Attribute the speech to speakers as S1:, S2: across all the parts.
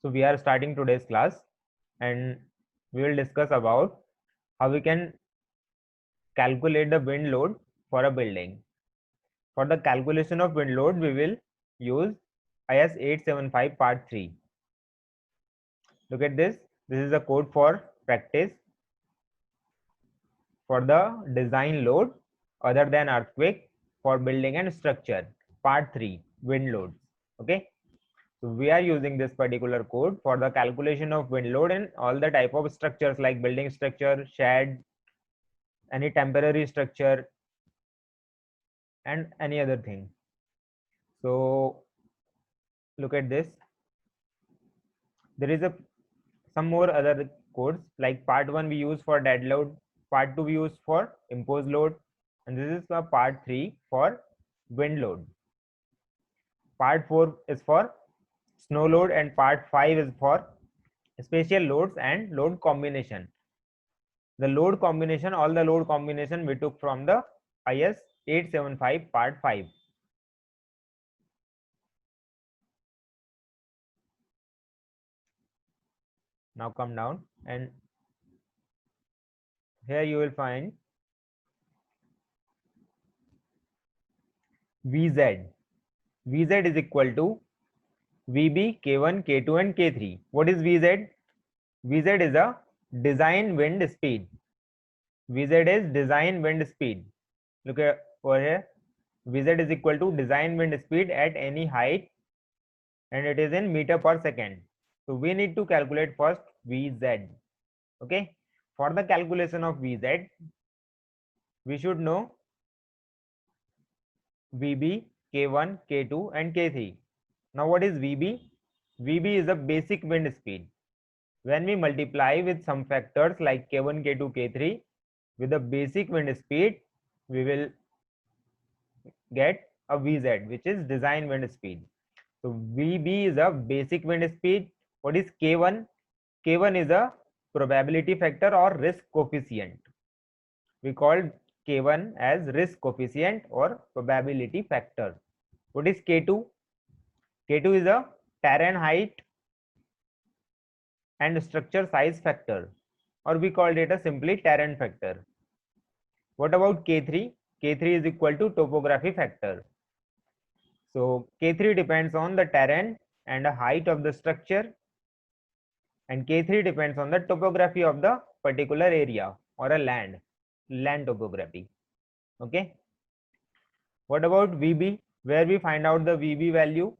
S1: So we are starting today's class and we will discuss about how we can calculate the wind load for a building. For the calculation of wind load, we will use IS 875 part 3. Look at this. This is a code for practice for the design load other than earthquake for building and structure. Part 3, wind loads. Okay. So we are using this particular code for the calculation of wind load in all the type of structures like building structure, shed, any temporary structure, and any other thing. So look at this. There is some more other codes like part 1 we use for dead load, part 2 we use for imposed load, and this is the part 3 for wind load. Part 4 is for snow load and part 5 is for spatial loads and load combination. The load combination, all the load combination we took from the IS 875 part 5. Now come down and here you will find Vz. Vz is equal to Vb, K1, K2 and K3. What is Vz? Vz is a design wind speed. Vz is design wind speed. Look at over here. Vz is equal to design wind speed at any height and it is in meter per second. So we need to calculate first Vz. Okay. For the calculation of Vz, we should know Vb, K1, K2 and K3. Now what is Vb? Vb is the basic wind speed. When we multiply with some factors like K1, K2, K3 with the basic wind speed, we will get a Vz, which is design wind speed. So Vb is a basic wind speed. What is K1? K1 is a probability factor or risk coefficient. We call K1 as risk coefficient or probability factor. What is K2? K2 is a terrain height and structure size factor, or we called it a simply terrain factor. What about K3? K3 is equal to topography factor. So K3 depends on the terrain and the height of the structure, and K3 depends on the topography of the particular area or a land topography. Okay. What about Vb? Where we find out the Vb value?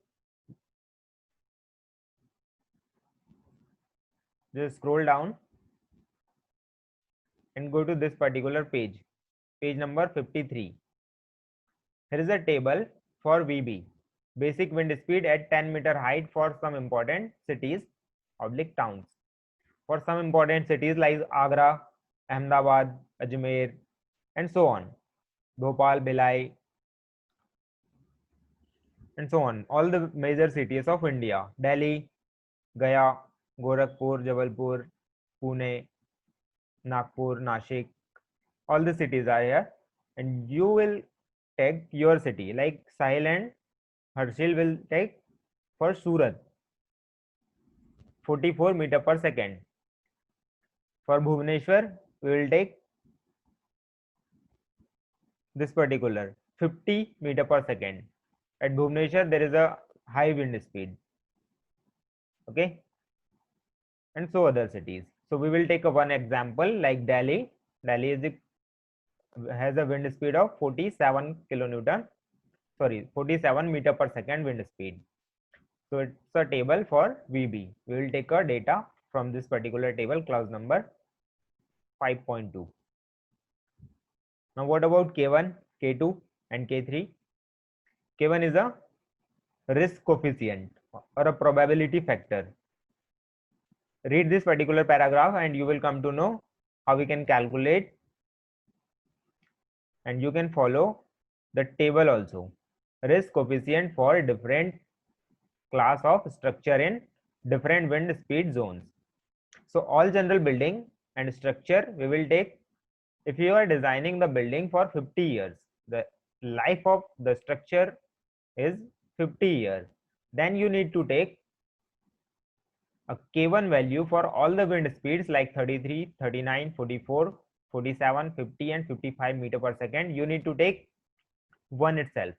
S1: Just scroll down and go to this particular page, page number 53. Here is a table for Vb, basic wind speed at 10-meter height for some important cities, towns. For some important cities like Agra, Ahmedabad, Ajmer, and so on, Bhopal, Bhilai, and so on, all the major cities of India, Delhi, Gaya, Gorakhpur, Jabalpur, Pune, Nagpur, Nashik, all the cities are here, and you will take your city like Sahil and Harshil will take for Surat 44 meter per second. For Bhubaneswar, we will take this particular 50 meter per second. At Bhubaneswar, there is a high wind speed. Okay. And so other cities. So we will take a one example like Delhi. Delhi has a wind speed of 47 kilonewton. Sorry, 47 meter per second wind speed. So it's a table for Vb. We will take a data from this particular table, clause number 5.2. Now what about K1, K2 and K3? K1 is a risk coefficient or a probability factor. Read this particular paragraph and you will come to know how we can calculate, and you can follow the table also. Risk coefficient for different class of structure in different wind speed zones. So all general building and structure we will take. If you are designing the building for 50 years, the life of the structure is 50 years, then you need to take a K1 value for all the wind speeds like 33, 39, 44, 47, 50 and 55 meter per second. You need to take one itself.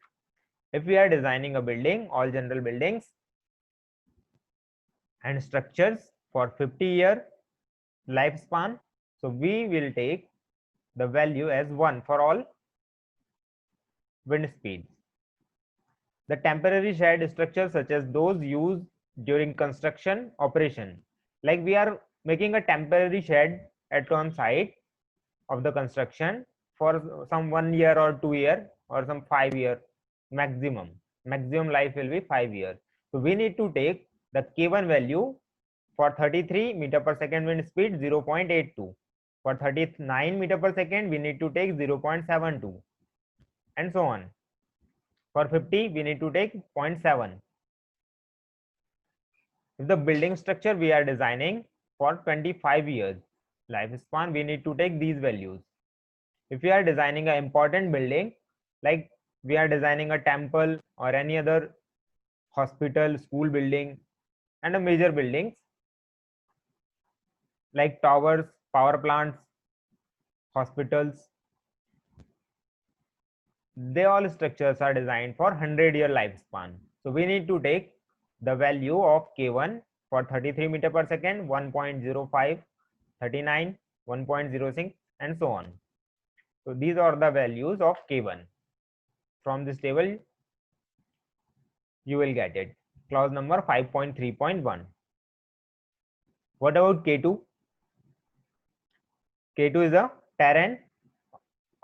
S1: If we are designing a building, all general buildings and structures for 50-year lifespan, so we will take the value as 1 for all wind speeds. The temporary shed structures such as those used during construction operation, like we are making a temporary shed at one site of the construction for some 1 year or 2 year or some 5 year maximum life will be 5 years. So we need to take the K1 value for 33 meter per second wind speed 0.82. For 39 meter per second we need to take 0.72 and so on. For 50 we need to take 0.7. If the building structure we are designing for 25 years lifespan, we need to take these values. If we are designing an important building, like we are designing a temple or any other hospital, school building and a major buildings like towers, power plants, hospitals, they all structures are designed for 100-year lifespan. So we need to take the value of K1 for 33 meter per second, 1.05, 39, 1.06 and so on. So these are the values of K1. From this table you will get it. Clause number 5.3.1. What about K2? K2 is a terrain,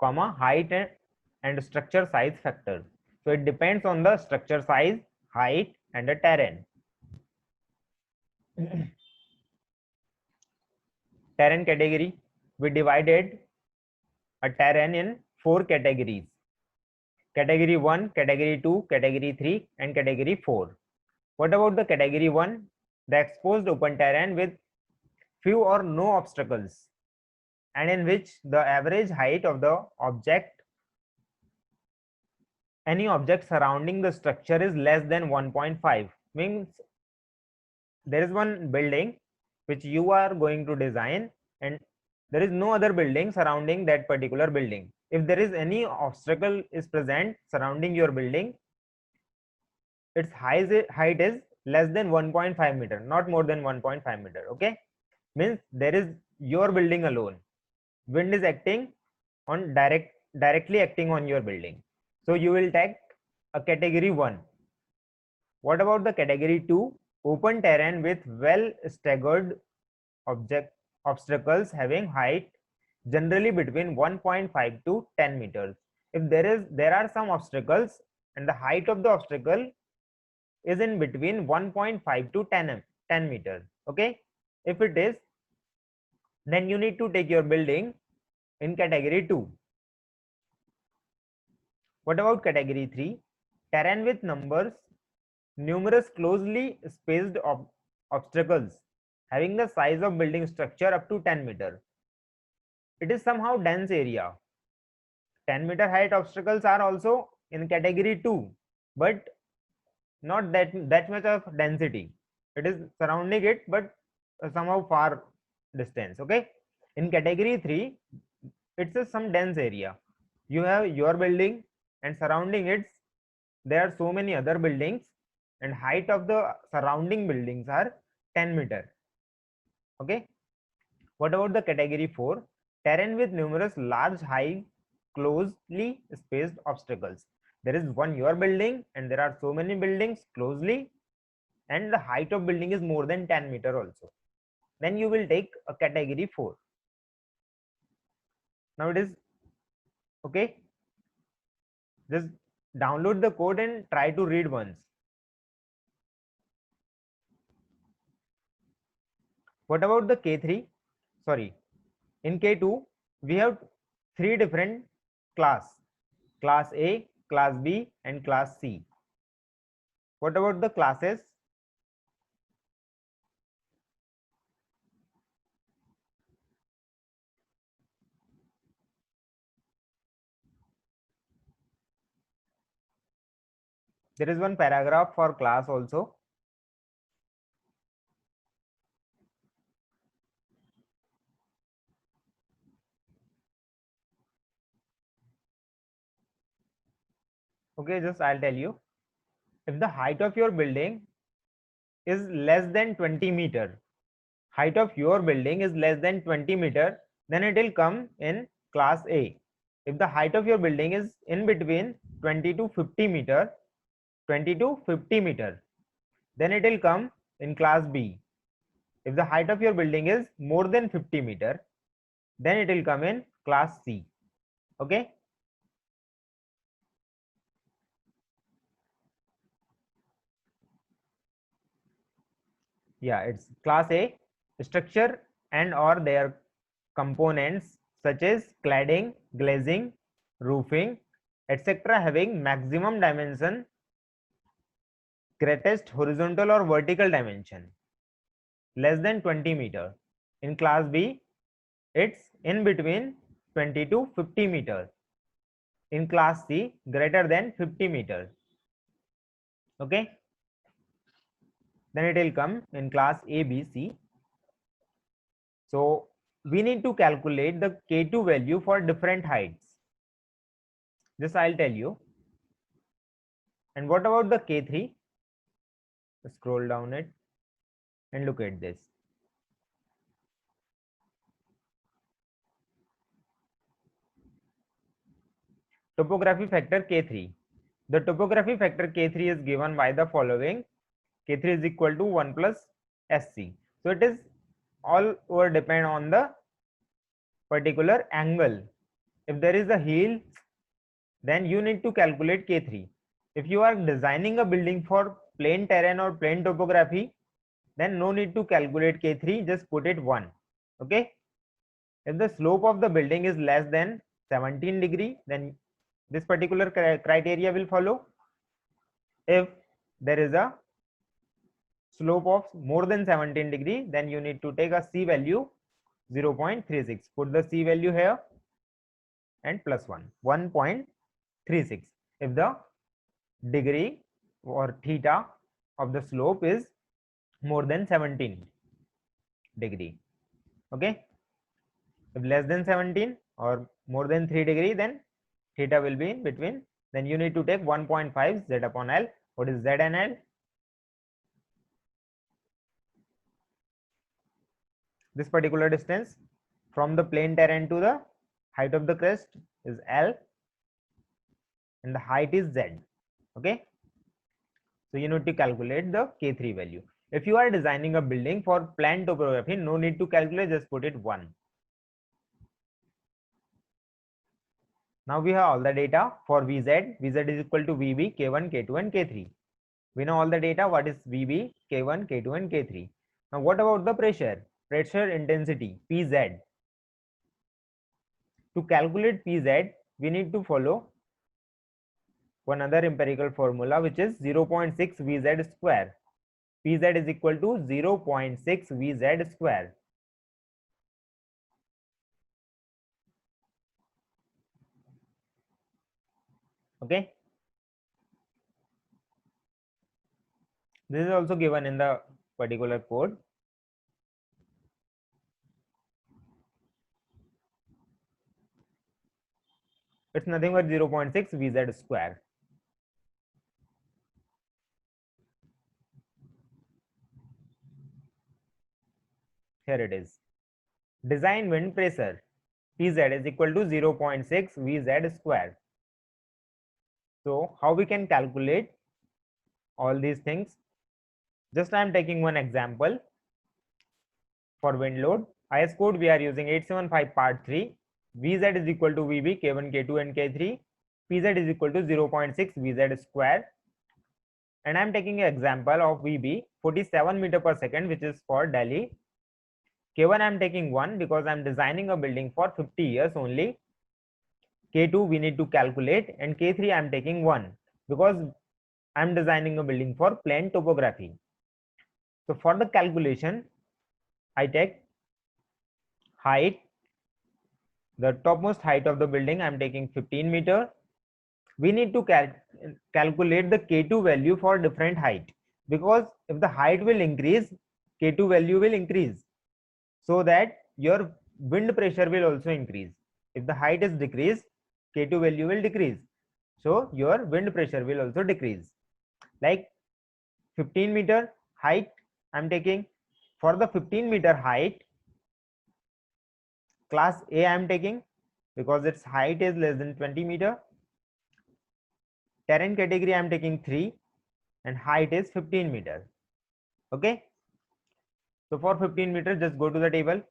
S1: height and structure size factor. So it depends on the structure size, height and the terrain. Terrain category, we divided a terrain in 4 categories. Category 1, category 2, category 3 and category 4. What about the category 1? The exposed open terrain with few or no obstacles and in which the average height of the object, any object surrounding the structure is less than 1.5. Means there is one building which you are going to design and there is no other building surrounding that particular building. If there is any obstacle is present surrounding your building, its height is less than 1.5 meter, not more than 1.5 meter. Okay, means there is your building alone. Wind is acting on directly acting on your building. So you will take a category 1. What about the category 2? Open terrain with well staggered obstacles having height generally between 1.5 to 10 meters. If there are some obstacles and the height of the obstacle is in between 1.5 to 10 meters. Okay, if it is, then you need to take your building in category 2. What about category 3? Terrain with numerous closely spaced obstacles having the size of building structure up to 10 meter. It is somehow dense area. 10-meter height obstacles are also in category 2, but not that much of density. It is surrounding it, but somehow far distance. Okay, in category 3, it's some dense area. You have your building and surrounding it there are so many other buildings and height of the surrounding buildings are 10 meter. Okay, what about the category 4? Terrain with numerous large high closely spaced obstacles. There is one your building and there are so many buildings closely and the height of building is more than 10 meter also. Then you will take a category 4. Now it is okay. Just download the code and try to read once. What about the K3? Sorry, in K2, we have 3 different class A, class B and class C. What about the classes? There is one paragraph for class also. Okay, just I'll tell you. If the height of your building is less than 20 meter, height of your building is less than 20 meter, then it will come in class A. If the height of your building is in between 20 to 50 meter, 20 to 50 meter, then it will come in class B. If the height of your building is more than 50 meter, then it will come in class C. Okay. Yeah, it's class A. Structure and or their components such as cladding, glazing, roofing, etc. having maximum dimension, greatest horizontal or vertical dimension less than 20 meter. In class B, it's in between 20 to 50 meters. In class C, greater than 50 meters. Okay. Then it will come in class A, B, C. So we need to calculate the K2 value for different heights. This I'll tell you. And what about the K3? Scroll down it and look at this. Topography factor K3. The topography factor K3 is given by the following. K3 is equal to 1 plus SC. So it is all over depend on the particular angle. If there is a hill, then you need to calculate K3. If you are designing a building for plain terrain or plain topography, then no need to calculate K3, just put it 1. Okay. If the slope of the building is less than 17 degree, then this particular criteria will follow. If there is a slope of more than 17 degree, then you need to take a C value 0.36. Put the C value here and plus 1.36. If the degree or theta of the slope is more than 17 degree. Okay. If less than 17 or more than 3 degree, then theta will be in between. Then you need to take 1.5 Z upon L. What is Z and L? This particular distance from the plane terrain to the height of the crest is L and the height is Z. Okay. So you need to calculate the K3 value. If you are designing a building for planned topography, no need to calculate, just put it 1. Now we have all the data for VZ. VZ is equal to VB, K1, K2 and K3. We know all the data. What is VB, K1, K2 and K3. Now what about the pressure? Pressure intensity, PZ. To calculate PZ, we need to follow one other empirical formula, which is 0.6 Vz square. Pz is equal to 0.6 Vz square. Okay. This is also given in the particular code. It's nothing but 0.6 Vz square. Here it is. Design wind pressure Pz is equal to 0.6 Vz square. So how we can calculate all these things? Just I am taking one example. For wind load, IS code we are using 875 part 3. Vz is equal to Vb, K1, K2 and K3. Pz is equal to 0.6 Vz square. And I am taking an example of Vb 47 meter per second, which is for Delhi. K1 I am taking 1 because I am designing a building for 50 years only. K2 we need to calculate, and K3 I am taking 1 because I am designing a building for plain topography. So for the calculation, I take height, the topmost height of the building I am taking 15 meter. We need to calculate the K2 value for different height, because if the height will increase, K2 value will increase, so that your wind pressure will also increase. If the height is decreased, K2 value will decrease. so your wind pressure will also decrease. Like 15-meter height I'm taking. For the 15-meter height, class A I'm taking because its height is less than 20 meter. Terrain category I'm taking 3 and height is 15 meter. Okay. So for 15 meters, just go to the table.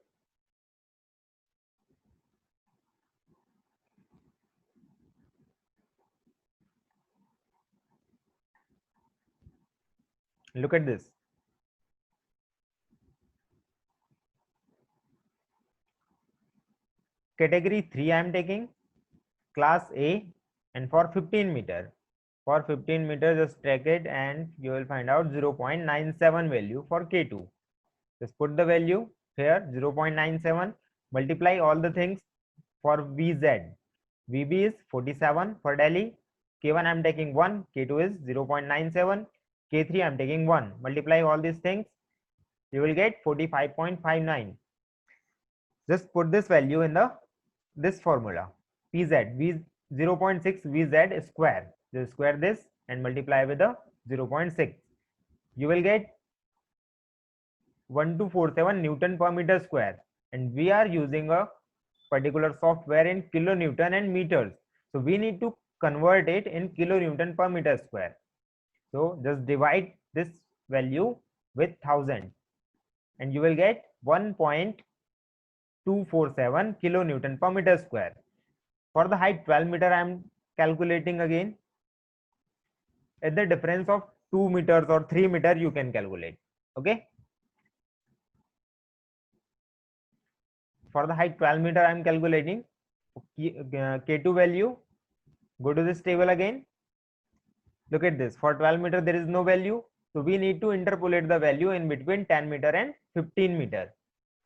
S1: Look at this. Category 3 I am taking, class A, and for 15 meter. For 15 meter, just track it and you will find out 0.97 value for K2. Just put the value here 0.97, multiply all the things for VZ. VB is 47 for Delhi. K1 I am taking 1, K2 is 0.97, K3 I am taking 1. Multiply all these things, you will get 45.59. Just put this value in this formula. PZ, V 0.6 VZ square. Just square this and multiply with the 0.6. You will get 1247 Newton per meter square. And we are using a particular software in kilonewton and meters. So we need to convert it in kilonewton per meter square. So just divide this value with 1000 and you will get 1.247 kilonewton per meter square. For the height 12 meter, I am calculating again. At the difference of 2 meters or 3 meter, you can calculate. Okay. For the height 12 meter, I am calculating K2 value. Go to this table again. Look at this. For 12 meter, there is no value. So we need to interpolate the value in between 10 meter and 15 meter.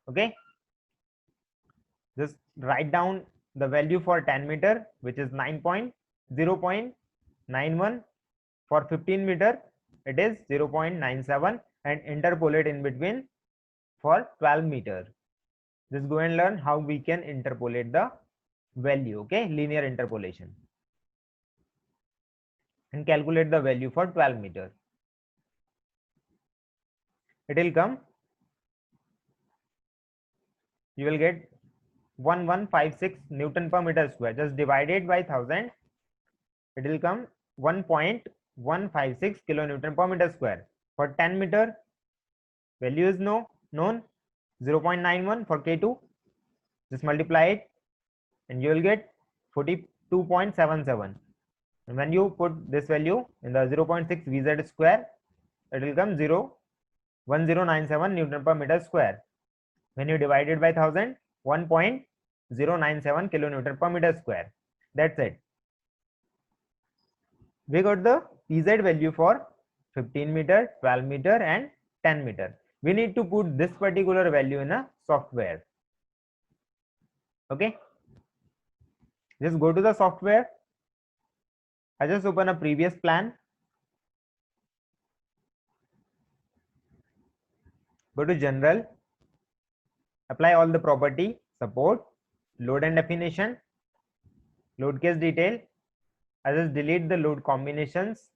S1: Okay. Just write down the value for 10 meter, which is 0.91. For 15 meter, it is 0.97 and interpolate in between for 12 meter. Just go and learn how we can interpolate the value. Okay, linear interpolation, and calculate the value for 12 meter. It will come, you will get 1156 Newton per meter square. Just divide it by 1000. It will come 1.156 kilonewton per meter square. For 10 meter, value is known 0.91 for K2. Just multiply it and you will get 42.77. And when you put this value in the 0.6 VZ square, it will come 1097 Newton per meter square. When you divide it by 1000, 1.097 kilonewton per meter square. That's it. We got the PZ value for 15 meter, 12 meter and 10 meter. We need to put this particular value in a software. Okay. Just go to the software. I just open a previous plan. Go to general. Apply all the property, support, load and definition, load case detail. I just delete the load combinations.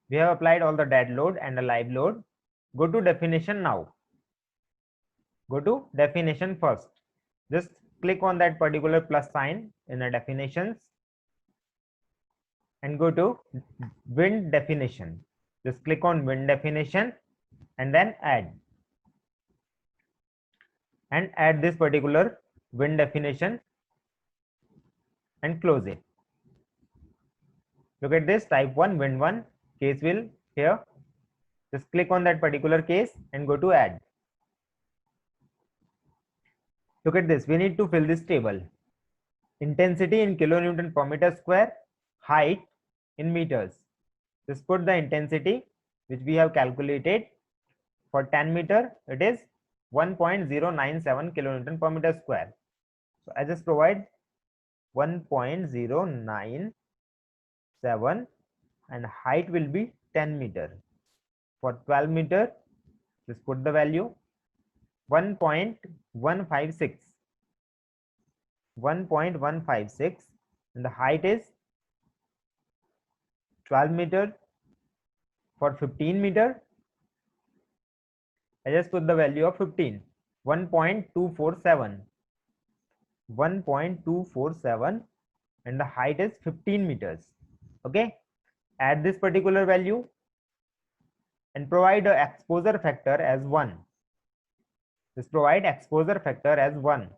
S1: We have applied all the dead load and the live load. Go to definition now. Go to definition first. Just click on that particular plus sign in the definitions and go to wind definition. Just click on wind definition and then add. And add this particular wind definition and close it. Look at this, type 1 wind 1 case will here. Just click on that particular case and go to add. Look at this, we need to fill this table. Intensity in kilonewton per meter square, height in meters. Just put the intensity which we have calculated. For 10 meter, it is 1.097 kilonewton per meter square. So I just provide 1.097 and height will be 10 meter. For 12 meter, Just put the value 1.156, 1.156, and the height is 12 meter. For 15 meter, I just put the value of 15, 1.247, 1.247, and the height is 15 meters. Okay, add this particular value and provide an exposure factor as 1. Just provide exposure factor as 1.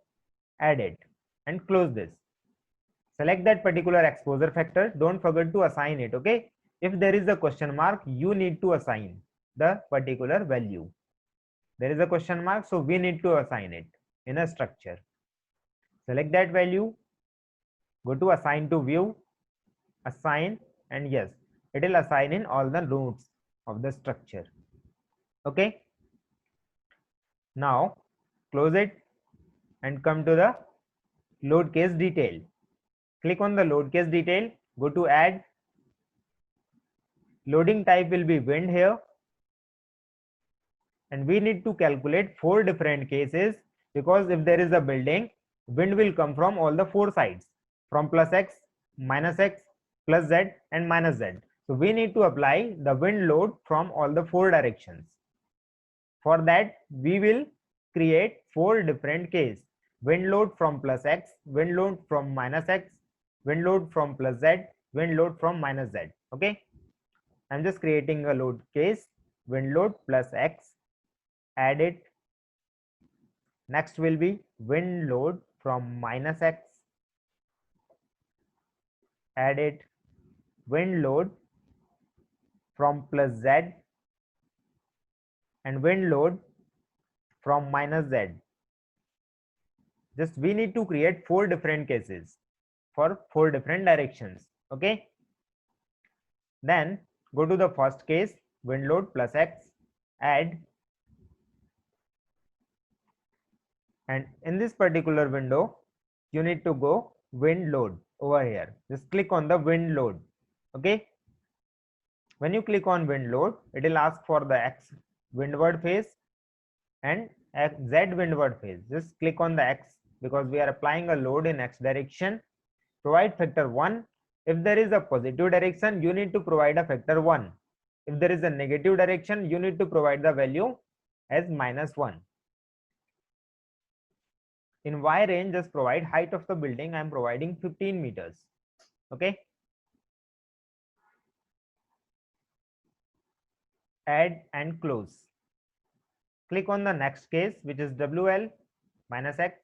S1: Add it and close this. Select that particular exposure factor. Don't forget to assign it. Okay, if there is a question mark, you need to assign the particular value. There is a question mark, so we need to assign it in a structure. Select that value, go to assign to view, assign, and yes, it will assign in all the nodes of the structure. Okay, now close it and come to the load case detail. Click on the load case detail, go to add. Loading type will be wind here, and we need to calculate 4 different cases, because if there is a building, wind will come from all the 4 sides, from plus x, minus x, plus z, and minus z. So we need to apply the wind load from all the 4 directions. For that, we will create 4 different cases: wind load from plus x, wind load from minus x, wind load from plus z, wind load from minus z. Okay, I'm just creating a load case, wind load plus x, add it. Next will be wind load from minus x, add it. Wind load from plus z, and wind load from minus z. Just we need to create 4 different cases for 4 different directions. Okay, then go to the first case, wind load plus x, add, and in this particular window you need to go wind load over here. Just click on the wind load. Okay, when you click on wind load, it will ask for the x windward phase and z windward phase. Just click on the x, because we are applying a load in x direction. Provide factor 1. If there is a positive direction, you need to provide a factor 1. If there is a negative direction, you need to provide the value as minus 1. In y range, just provide height of the building. I am providing 15 meters. Okay, add and close. Click on the next case, which is wl minus x,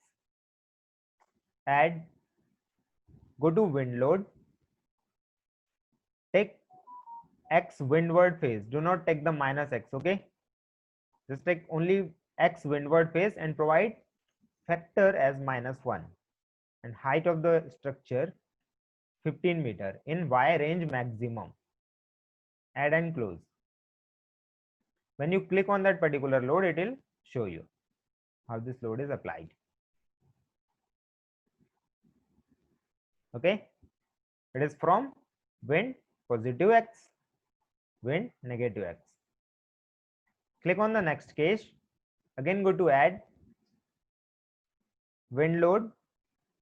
S1: add, go to wind load, take x windward phase, do not take the minus x. Okay, just take only x windward phase and provide factor as minus 1, and height of the structure 15 meter in y range maximum. Add and close. When you click on that particular load, it will show you how this load is applied. Okay, it is from wind positive x, wind negative x. Click on the next case, again go to add, wind load.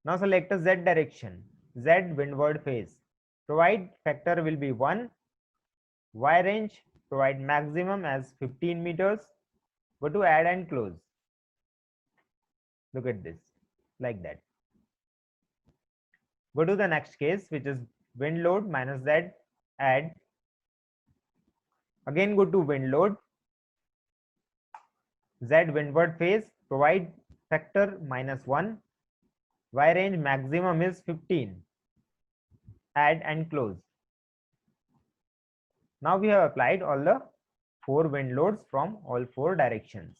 S1: Now select a z direction, z windward phase. Provide factor will be 1, y range provide maximum as 15 meters. Go to add and close. Look at this, like that. Go to the next case, which is wind load minus z, add. Again go to wind load, z windward phase, provide factor minus 1, y range maximum is 15. Add and close. Now we have applied all the 4 wind loads from all 4 directions.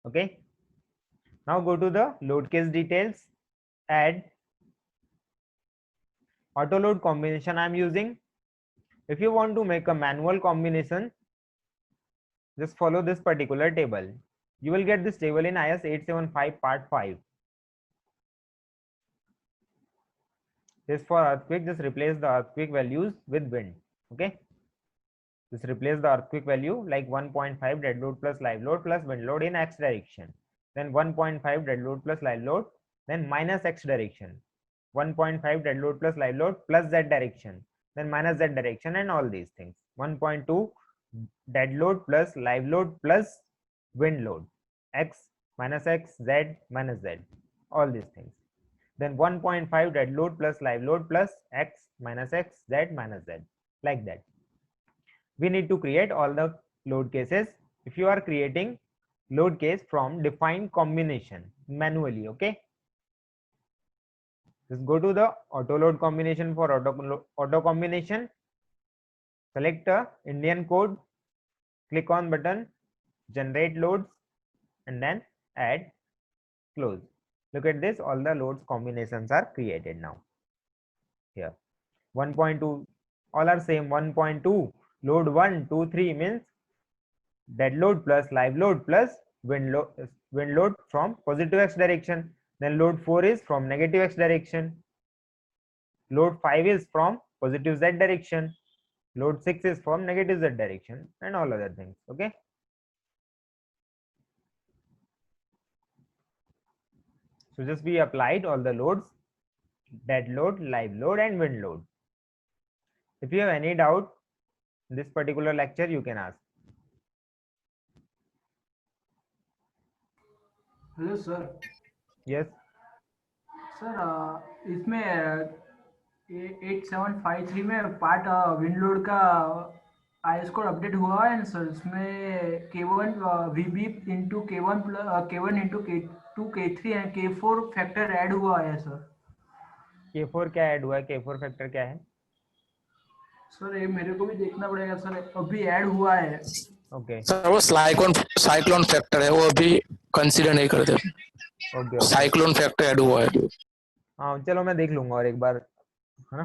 S1: Okay, now go to the load case details, add. Auto load combination I am using. If you want to make a manual combination, just follow this particular table. You will get this table in IS 875 part 5. This for earthquake, just replace the earthquake values with wind. Okay, Just replace the earthquake value like 1.5 dead load plus live load plus wind load in x direction. Then 1.5 dead load plus live load, then minus x direction. 1.5 dead load plus live load plus z direction, then minus z direction, and all these things. 1.2 dead load plus live load plus wind load, x minus x, z minus z, all these things. Then 1.5 dead load plus live load plus x minus x, z minus z, like that. We need to create all the load cases. If you are creating load case from defined combination manually, okay, just go to the auto load combination. For auto combination, select a Indian code, click on button, generate loads, and then add, close. Look at this, all the loads combinations are created now. Here 1.2 all are same. 1.2 load 1 2 3 means dead load plus live load plus wind load from positive x direction. Then load 4 is from negative x direction. Load 5 is from positive z direction. Load 6 is from negative z direction, and all other things. Okay, so just we applied all the loads: dead load, live load, and wind load. If you have any doubt in this particular lecture, you can ask.
S2: Hello sir.
S1: Yes.
S2: Sir इसमें 8753 में part wind load का IS code update हुआ है ना sir. इसमें K1 VB into K1 K1 into K2 K3 and K4 factor add हुआ है sir.
S1: K4 क्या ऐड हुआ है? K4 फैक्टर क्या है?
S2: सर ये मेरे को भी देखना पड़ेगा सर, अभी ऐड हुआ है.
S1: ओके
S3: सर वो साइक्लोन फैक्टर है, वो अभी कंसीडर नहीं करते.
S1: ओके
S3: साइक्लोन फैक्टर ऐड हुआ है.
S1: हाँ चलो मैं देख लूंगा और एक बार, है ना.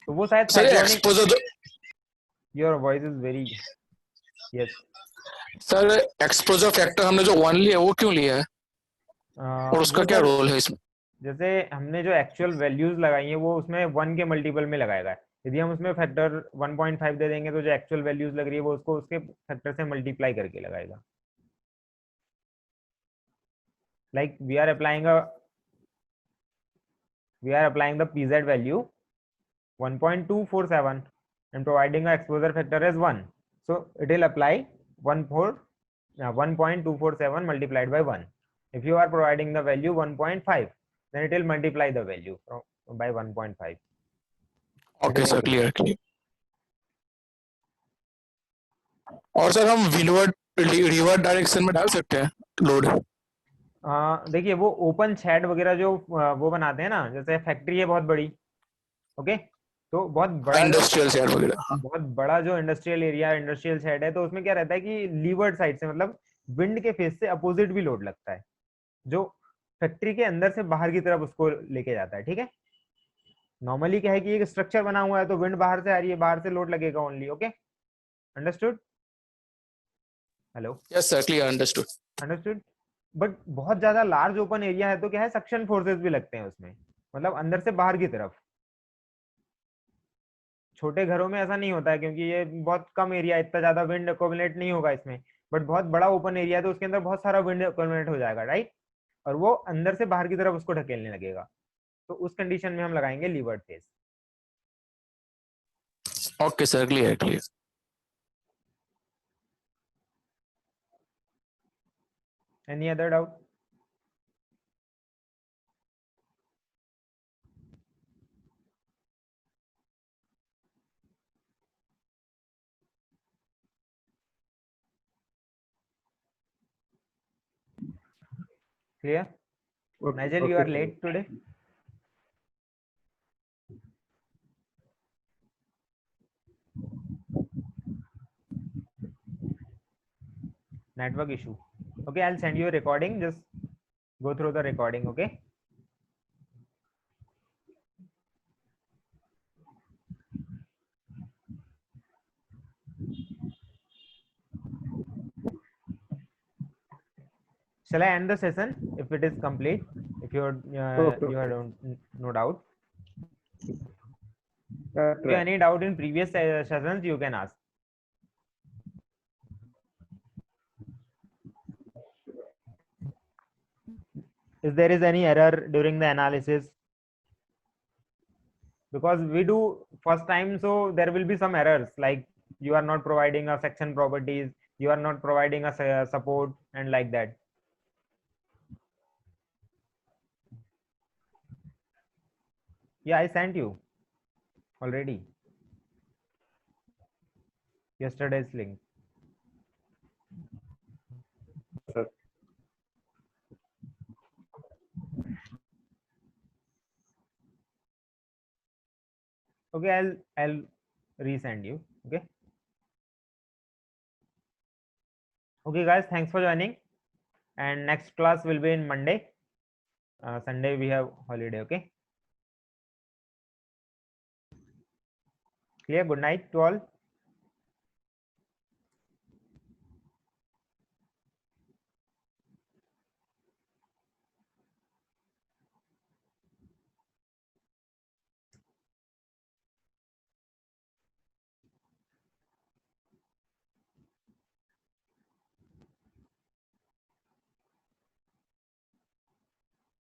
S1: तो वो शायद
S3: sir
S1: cyclonic.
S3: Exposure,
S1: your voice is very. Yes
S3: sir exposure factor हमने जो 1 लिया है वो क्यों लिया है, और उसका क्या रोल है इसमें?
S1: जैसे हमने जो एक्चुअल वैल्यूज लगाई है वो उसमें 1 के मल्टीपल में लगाएगा. यदि हम उसमें फैक्टर 1.5 दे देंगे तो जो एक्चुअल वैल्यूज लग रही है वो उसको उसके फैक्टर से मल्टीप्लाई करके लगाएगा. Like we are applying the pz value 1.247 and providing the exposure factor as 1, so it will apply 1.247 multiplied by 1. If you are providing the value 1.5, then it will multiply the value by 1.5.
S3: Okay sir, clear. और sir हम reverse direction में डाल सकते हैं load?
S1: देखिए वो open shed वगैरह जो वो बनाते हैं ना, जैसे फैक्ट्री है बहुत बड़ी, ओके, तो बहुत बड़ा
S3: इंडस्ट्रियल शेड वगैरह,
S1: बहुत बड़ा जो इंडस्ट्रियल एरिया, इंडस्ट्रियल शेड है, तो उसमें क्या रहता है कि लीवर्ड साइड से, मतलब विंड के फेस से अपोजिट भी लोड लगता है, जो फैक्ट्री के अंदर से बाहर की तरफ उसको लेके जाता है. ठीक है, नॉर्मली क्या है कि एक स्ट्रक्चर बना हुआ है तो विंड बाहर से आ रही है, बाहर से लोड लगेगा only. Okay, understood? Hello,
S3: yes sir, clear, understood.
S1: But बहुत ज्यादा लार्ज ओपन एरिया है तो क्या है, सक्शन फोर्सेस भी लगते हैं उसमें, मतलब अंदर से बाहर की तरफ. छोटे घरों में ऐसा नहीं होता है क्योंकि ये बहुत कम एरिया, इतना ज्यादा विंड एक्यूमुलेट नहीं होगा इसमें. बट बहुत बड़ा ओपन एरिया है तो उसके अंदर बहुत सारा विंड एक्यूमुलेट हो जाएगा, राइट, और वो अंदर से बाहर की तरफ उसको ढकेलने लगेगा. तो उस कंडीशन में हम लगाएंगे leeward face.
S3: Okay sir, clear.
S1: Any other doubt? Clear? Nigel, you are late today. Network issue. Okay, I'll send you a recording. Just go through the recording. Okay. Shall I end the session if it is complete? If you are no doubt. If you have any doubt in previous sessions, you can ask. If there is any error during the analysis, because we do first time, so there will be some errors, like you are not providing a section properties, you are not providing a support, and like that. Yeah, I sent you already yesterday's link. Okay, I'll resend you. Okay. Okay, guys, thanks for joining. And next class will be in Monday. Sunday we have holiday. Okay. Clear. Good night to all.